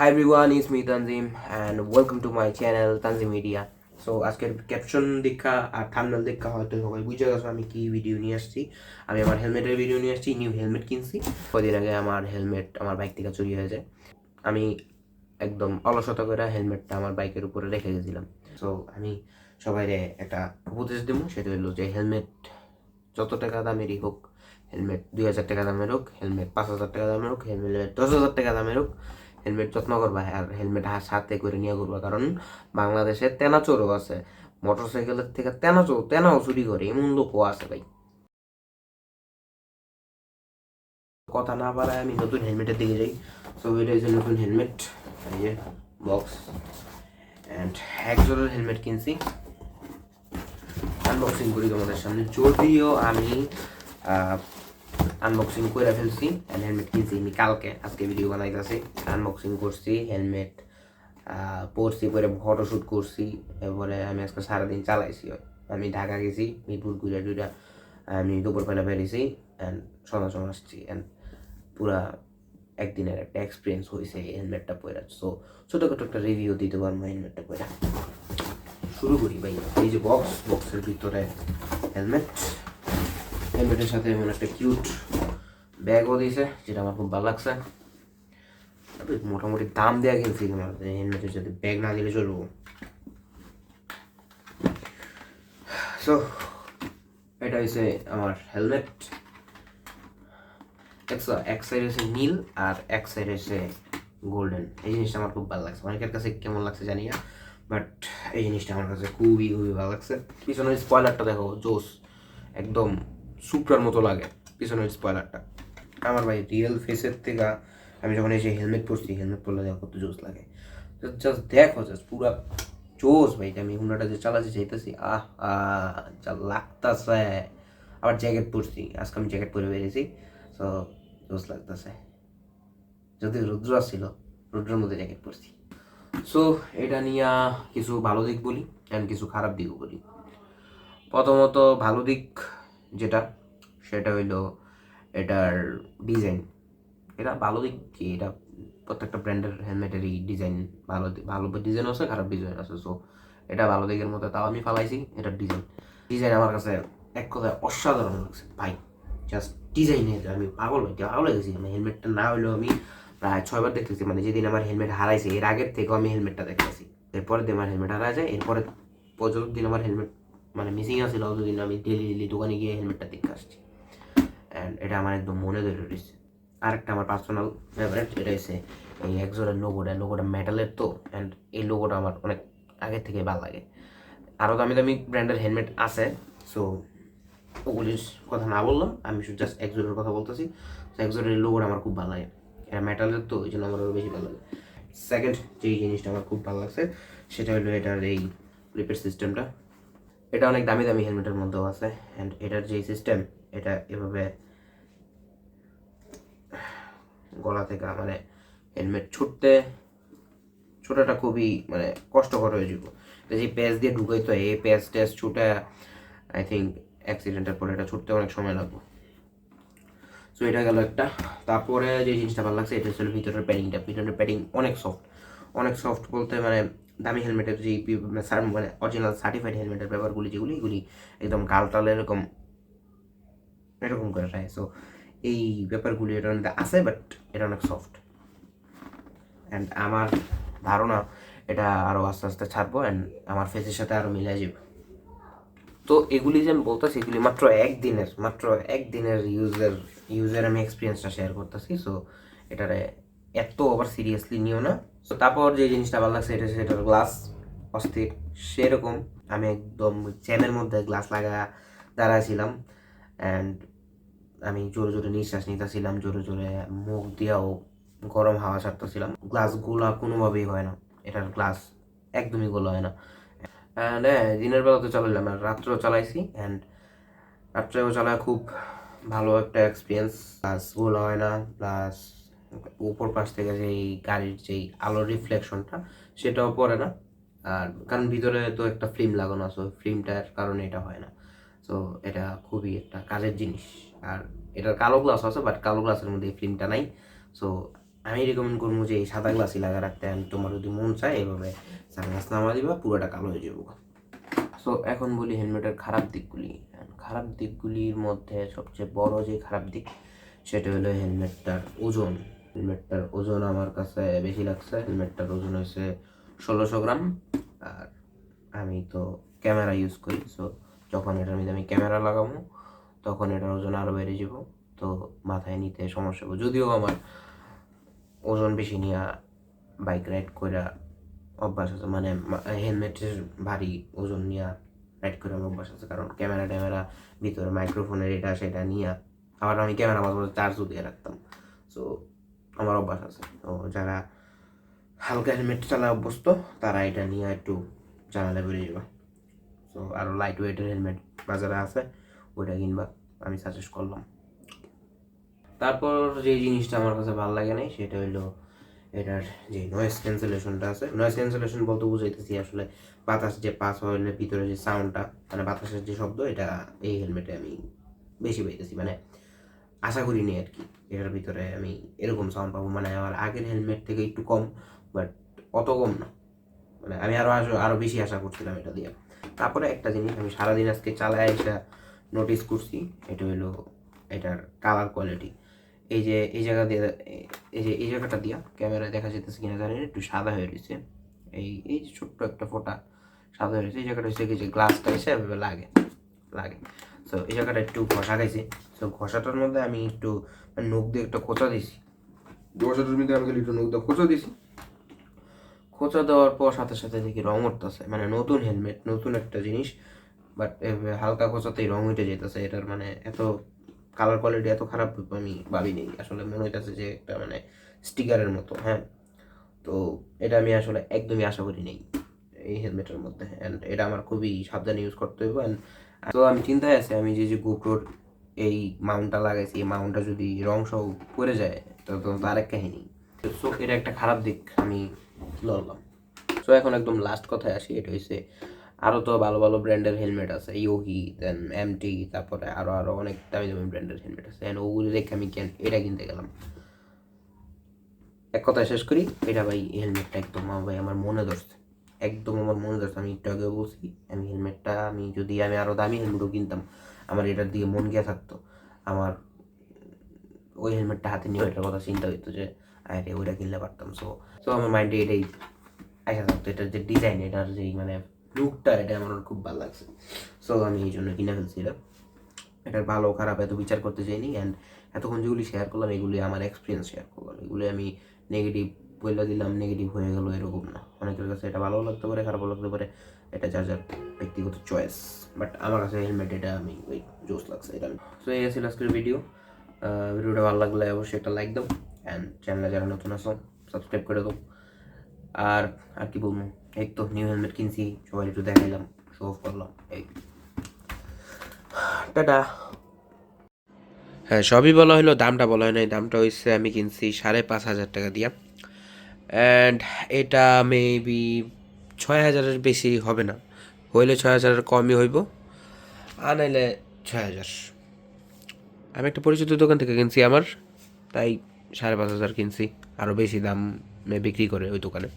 Hi everyone, it's me Tanzim and welcome to my channel Tanzim Media. So আজকের caption দেখা আর thumbnail দেখা হয়তো সবাই বুঝে গেছো আমি কি ভিডিও নিয়ে আসছি। আমি আমার হেলমেটের ভিডিও নিয়ে আসছি। নিউ হেলমেট কিনছি কদিন আগে। আমার হেলমেট আমার বাইক থেকে চুরি হয়ে যায়। আমি একদম অলসতা করে হেলমেটটা আমার বাইকের উপরে রেখে গেছিলাম। সো আমি সবাইরে একটা উপদেশ দেবো, সেটা হলো যে হেলমেট যত টাকা দামেরই হোক, হেলমেট 2000 টাকা দামের হোক, হেলমেট 5000 টাকা দামের হোক, হেলমেট 10,000 টাকা দামের হোক, হেলমেট যত্ন করবা আর হেলমেট সাথে করে নিয়ে করবা। কারণ বাংলাদেশে তেনা চোরও আছে, মোটরসাইকেলের থেকে তেনাও চুরি করে, এমন লোকও আছে ভাই। কথা না বাড়ায় আমি নতুন হেলমেটের দিকে যাই। সো এটা হচ্ছে নতুন হেলমেট, এই যে বক্স অ্যান্ড এক জোড়ার হেলমেট কিনছি। আনবক্সিং করি তোমাদের সামনে, যদিও আমি আনবক্সিং করে ফেলছি। হেলমেট কিনছি আমি কালকে, আজকে ভিডিও বানাইতেছি। আনবক্সিং করছি হেলমেট, পরছি, পরে ফটোশ্যুট করছি। এরপরে আমি আজকে সারাদিন চালাইছি। আমি ঢাকা গেছি, মিরপুর ঘুরে টুরে আমি দুপুরবেলা বেরিয়েছি অ্যান্ড সন্ধ্যার আসছি। অ্যান্ড পুরা একদিনের একটা এক্সপিরিয়েন্স হয়েছে এই হেলমেটটা পরে। সো ছোটোখাটো একটা রিভিউ দিতে পারবো হেলমেটটা পরে। শুরু করি ভাই। এই যে বক্সের ভিতরে হেলমেট, হেলমেটের সাথে এমন একটা কিউট ব্যাগও দিয়েছে, যেটা আমার খুব ভালো লাগছে। মোটামুটি দাম দেওয়া কিনছি, হেলমেটের সাথে ব্যাগ না দিলে চলবো। সো এটা হচ্ছে আমার হেলমেট। এক সাইড হচ্ছে নীল আর এক সাইড হচ্ছে গোল্ডেন। এই জিনিসটা আমার খুব ভালো লাগছে। অনেকের কাছে কেমন লাগছে জানি না, বাট এই জিনিসটা আমার কাছে খুবই খুবই ভালো লাগছে। পিছনের স্পয়লারটা দেখো, জোস, একদম সুপ্রার মতো লাগে পিছনের স্পয়লারটা। আমার ভাই রিয়েল ফেসের থেকে আমি যখন এসে হেলমেট পরছি, হেলমেট পরলে দেখো কত জোস লাগে। জাস্ট দেখো, জাস্ট পুরা জোস ভাই। আমি হুন্ডাটা যে চালাচ্ছি চাইতেছি, যা লাগতাছে। আবার জ্যাকেট পরছি, আজকে আমি জ্যাকেট পরে বেরিয়েছি। সো জোস লাগতেছে। যদি রুদ্র আসছিল, রুদ্রের মধ্যে জ্যাকেট পরছি। সো এটা নিয়ে কিছু ভালো দিক বলি অ্যান্ড কিছু খারাপ দিকও বলি। প্রথমত ভালো দিক যেটা, সেটা হইলো এটার ডিজাইন। এটা ভালো দিক কি, এটা প্রত্যেকটা ব্র্যান্ডের হেলমেটেরই ডিজাইন ভালো ভালো ডিজাইন আছে, খারাপ ডিজাইন আছে। সো এটা ভালো দিকের মধ্যে তাও আমি ফালাইছি। এটার ডিজাইন আমার কাছে এক কথায় অসাধারণ লাগছে ভাই। জাস্ট ডিজাইনে আমি পাগল ভাই, পাগল হয়ে গেছি। আমি হেলমেটটা না হইলেও আমি প্রায় 6বার দেখতেছি। মানে যেদিন আমার হেলমেট হারাইছে এর আগের থেকেও আমি হেলমেটটা দেখতেছি। এরপরের দিন আমার হেলমেট হারায় যায়, এরপরে যতদিন আমার হেলমেট মানে মিসিং আছিল ততদিন আমি ডেলি দোকানে গিয়ে হেলমেটটা দেখতে আসছি। অ্যান্ড এটা আমার একদম মনে ধরে রয়েছে। আরেকটা আমার পার্সোনাল ফেভারিট, এটা হচ্ছে এই একজোড়ার লোগোটা মেটালের তো। অ্যান্ড এই লোগোটা আমার অনেক আগের থেকে ভালো লাগে। আরও দামি দামি ব্র্যান্ডের হেলমেট আছে, সো ওগুলির কথা না বললাম, আমি শুধু জাস্ট একজোড়ার কথা বলতেছি। তো একজোড়ার লোগোটা আমার খুব ভালো লাগে, এটা মেটালের তো, এই জন্য আমার আরও বেশি ভালো লাগে। সেকেন্ড যেই জিনিসটা আমার খুব ভালো লাগছে সেটা হলো এটার এই রিপেয়ার সিস্টেমটা। এটা অনেক দামি দামি হেলমেটের মধ্যেও আছে। অ্যান্ড এটার যে সিস্টেম, এটা এভাবে গলা থেকে মানে হেলমেট ছোটাটা খুবই মানে কষ্টকর হয়ে যাব। যে প্যাচ দিয়ে ঢুকাইতো, এই প্যাচ ট্যাচ ছুটে আই থিঙ্ক অ্যাক্সিডেন্টের পরে এটা ছুটতে অনেক সময় লাগবে। সো এটা গেল একটা। তারপরে যে জিনিসটা ভালো লাগছে এটা হচ্ছে ভিতরের প্যাডিং অনেক সফট বলতে মানে দামি হেলমেটের যে মানে অরিজিনাল সার্টিফাইড হেলমেটের ব্যাপারগুলি যেগুলি, এগুলি একদম গালটাল এরকম এরকম করে রাখে। সো এই ব্যাপারগুলি এটার মধ্যে আছে, বাট এটা অনেক সফট। অ্যান্ড আমার ধারণা এটা আরও আস্তে আস্তে ছাড়বো অ্যান্ড আমার ফেসের সাথে আরও মিলে যাবে। তো এগুলি যে আমি বলতেছি, এগুলি মাত্র একদিনের ইউজের আমি এক্সপিরিয়েন্সটা শেয়ার করতেছি। সো এটারে এত ওভার সিরিয়াসলি নিও না। তো তারপর যে জিনিসটা ভালো লাগছে এটা সেটার গ্লাস অস্থির সেরকম। আমি একদম জ্যামের মধ্যে গ্লাস লাগা দাঁড়াছিলাম অ্যান্ড আমি জোরে জোরে নিঃশ্বাস নিতেছিলাম, জোরে জোরে মুখ দিয়েও গরম হাওয়া ছাড়তেছিলাম। গ্লাসগুলা কোনোভাবেই হয় না, এটার গ্লাস একদমই গোলা হয় না। অ্যান্ড দিনের বেলা তো চালাইলাম আর রাত্রেও চালাইছি। অ্যান্ড রাত্রেও চালায় খুব ভালো একটা এক্সপিরিয়েন্স। প্লাস গোলা হয় না, প্লাস উপর পাশ থেকে যেই গাড়ির যেই আলোর রিফ্লেকশনটা সেটাও পড়ে না। আর কারণ ভিতরে তো একটা ফিল্ম লাগানো আছে, ফিল্মটার কারণে এটা হয় না। সো এটা খুবই একটা কাজের জিনিস। আর এটার কালো গ্লাস আছে, বাট কালো গ্লাসের মধ্যে এই ফিল্মটা নাই। সো আমি রেকমেন্ড করবো যে এই সাদা গ্লাসই লাগা রাখতে, and তোমার যদি মন চায় এভাবে সানগ্লাস নামা দিবা, পুরোটা কালো হয়ে যাবো। সো এখন বলি হেলমেটের খারাপ দিকগুলি। খারাপ দিকগুলির মধ্যে সবচেয়ে বড় যে খারাপ দিক সেটা হলো হেলমেটটার ওজন। হেলমেটটার ওজন আমার কাছে বেশি লাগছে। হেলমেটটার ওজন হয়েছে 1600 গ্রাম। আর আমি তো ক্যামেরা ইউজ করি, সো যখন এটার মধ্যে আমি ক্যামেরা লাগাবো তখন এটার ওজন আরও বেড়ে যাব, তো মাথায় নিতে সমস্যা হবে। যদিও আমার ওজন বেশি নিয়ে বাইক রাইড করে অভ্যাস আছে, মানে হেলমেটের ভারী ওজন নিয়ে রাইড করে আমার অভ্যাস আছে, কারণ ক্যামেরা ট্যামেরা ভিতরে মাইক্রোফোনের এটা সেটা নিয়ে আবার আমি ক্যামেরা মাঝে মাঝে চার্জও দিয়ে রাখতাম। সো আমার অভ্যাস আছে। তো যারা হালকা হেলমেট চালায় অভ্যস্ত তারা এটা নিয়ে একটু চালালে বেরিয়ে যাবে। সো আরও লাইট ওয়েটের হেলমেট বাজারে আছে, ওইটা কিনবা, আমি সাজেস্ট করলাম। তারপর যে জিনিসটা আমার কাছে ভালো লাগে নাই সেটা হলো এটার যে নয়েজ ক্যান্সেলেশনটা আছে। নয়েজ ক্যান্সেলেশন বলতে বুঝাইতেছি আসলে বাতাস যে পাস হইলে ভিতরে যে সাউন্ডটা, মানে বাতাসের যে শব্দ, এটা এই হেলমেটে আমি বেশি পাইতেছি। মানে আশা করিনি আর কি এটার ভিতরে আমি এরকম সাউন্ড পাবো, মানে আমার আগের হেলমেট থেকে একটু কম, বাট অত কম না। মানে আমি আরও বেশি আশা করছিলাম এটা দিয়ে। তারপরে একটা জিনিস আমি সারাদিন আজকে চালায় এটা নোটিস করছি, এটা হলো এটার কালার কোয়ালিটি। এই যে এই জায়গা দিয়ে, এই যে এই জায়গাটা দিয়া ক্যামেরায় দেখা যেতেছে কিনা জানি না, একটু সাদা হয়ে রয়েছে। এই এই যে ছোট্ট একটা ফোঁটা সাদা হয়ে রয়েছে, এই জায়গাটা হচ্ছে কি যে গ্লাসটা এসে এভাবে লাগে লাগে সো এই জায়গাটা একটু ঘষা খাইছে। সো ঘষাটার মধ্যে আমি একটু নখ দিয়ে একটা খোঁচা দিছি, ঘষাটার মধ্যে আমি একটু নখ দিয়ে খোঁচা দিছি। খোঁচা দেওয়ার পর সাথে সাথে দেখি রং উঠতেছে, মানে নতুন হেলমেট নতুন একটা জিনিস, বাট হালকা খোঁচাতেই রং উঠে যেতেছে। এটার মানে এত কালার কোয়ালিটি এত খারাপ আমি ভাবিনি, আসলে মনে হইতেছে যে একটা মানে স্টিকারের মতো। হ্যাঁ, তো এটা আমি আসলে একদমই আশা করি নেই এই হেলমেটের মধ্যে, অ্যান্ড এটা আমার খুবই সাবধানে ইউজ করতে হবে। অ্যান্ড তো আমি চিন্তায় আছি, আমি যে গোপ্রোর এই মাউন্টটা লাগাইছি, এই মাউন্টটা যদি রং সহ পড়ে যায় তো আরেক কাহিনী। সো এটা একটা খারাপ দিক আমি লড়লাম। সো এখন একদম লাস্ট কথায় আসি, এটা হচ্ছে আরও তো ভালো ভালো ব্র্যান্ডের হেলমেট আছে, ইয়োগি, দেন এমটি, তারপরে আরও অনেক দামি দামি ব্র্যান্ডের হেলমেট আছে, অ্যান্ড ওগুলি দেখে আমি এটা কিনতে গেলাম। এক কথায় শেষ করি, এটা ভাই হেলমেটটা একদম ভাই আমার মনে ধরছে, একদম আমার মনে ধরছে। আমি একটু আগে বলছি আমি হেলমেটটা আমি যদি আমি আরও দামি হেলমেটও কিনতাম, আমার এটার দিকে মন গিয়ে থাকতো, আমার ওই হেলমেটটা হাতে নিয়ে ওইটার কথা চিন্তা হইতো যে আরে ওইটা কিনলে পারতাম। সো সো আমার মাইন্ডে এটাই আশা থাকতো, এটার যে ডিজাইন, এটার যেই মানে লুকটা, এটা আমার খুব ভালো লাগছে। সো আমি এই জন্য কিনে ফেলছি এটা। এটার ভালো খারাপ এত বিচার করতে চাইনি, অ্যান্ড এতক্ষণ যেগুলি শেয়ার করলাম এগুলি আমার এক্সপিরিয়েন্স শেয়ার করলাম, এগুলি আমি নেগেটিভ বলে দিলাম নেগেটিভ হয়ে গেলো এরকম না। অনেকের কাছে এটা ভালো লাগতে পারে, খারাপও লাগতে পারে, এটা যার যার ব্যক্তিগত চয়েস, বাট আমার কাছে হেলমেট এটা আমি ওই জোস লাগছে এটা। সো এই ছিল আজকের ভিডিও। ভিডিওটা ভালো লাগলে অবশ্যই একটা লাইক দাও, অ্যান্ড চ্যানেলে যারা নতুন আসো সাবস্ক্রাইব করে দাও। আর আর কি বলবো, এই তো নিউ হেলমেট কিনছি, সবাই একটু দেখাইলাম, শো অফ করলাম, এই টাটা। হ্যাঁ, সবই বলা হলো, দামটা বলা হয় নাই। দামটা হয়েছে আমি কিনছি 5,500 টাকা দিয়া, অ্যান্ড এটা মেবি 6,000-এর বেশি হবে না, হইলে 6,000-এর কমই হইব, আর নাইলে 6,000। আমি একটা পরিচিত দোকান থেকে কিনছি আমার, তাই 5,500 কিনছি, আরও বেশি দামে বিক্রি করে ওই দোকানে।